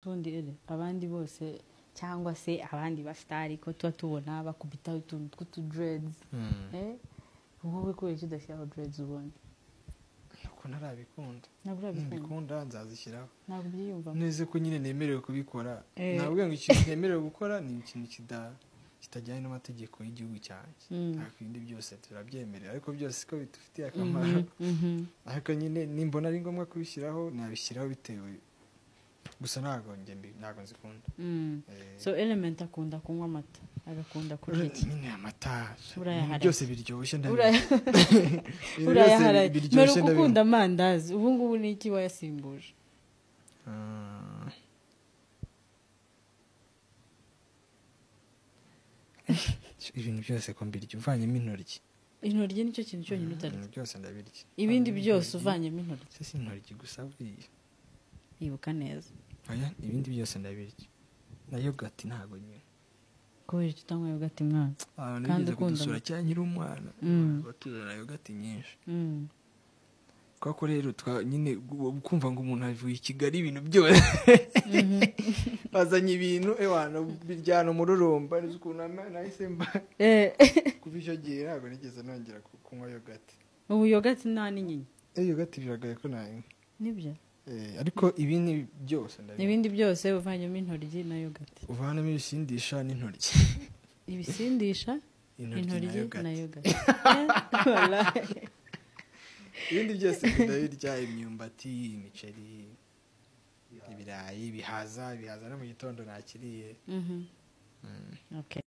tundi abandi bose cyangwa se abandi bastari ko tuba tubona bakubita utuntu tw'utu dreads wowe ko iki udashyiraho dreads ubona ko narabikunda nabikunda nzazishyiraho ntabwo byiyumva neze ko nyine nemerewe kubikora ntabwo ngo ikintu nemerewe gukora ni ikintu kitajyanye n'amategeko y'igihugu cyanjye ariko ibindi byose turabyemerera ariko byose ko bitufitiye akamaro ariko nyine nimbona ari ngombwa kubishyiraho nabishyiraho bitewe gusa ntabwo nzikunda so Element akunda kunywa amata agakunda kurya iki nyine amata Urayaharaye. byose biryoshye urayaharaye mbere uko ukunda amandazi ubu ngubu ni iki wayasimbuje ibintu byose ko mbirya uvanyemo intoryi nicyo kintu cyonyine utarya ibintu byose ndabirya ibindi byose uvanyemo intoryi si intoryi gusa buriya ibuka neza oya ibindi byose ndabirya na yogurt ntabwo nyine kubera icyo utanywa yogurt mwana kandi ukunda gusura cyane nkiri umwana batuzana yogurt nyinshi kuko rero nyine kumva ngo umuntu avuye i Kigali ibintu byose bazanye ibintu ewana biryana umururumba nzi ukuntu nahise mba kuva icyo gihe ntabwo nigeze nongera kunywa yogurt ubu yogurt nta n'inyinya yogurt biragaye ko nayo nibyo ariko ibindi byose ibindi byose uvanyemo intoryi na yogurt uvanamo ibisindisha n'intoryi ibisindisha intoryi na yogurt ibindi byose ndabirya imyumbati imiceri ibirayi bihaza no mu gitondo nakiriye okay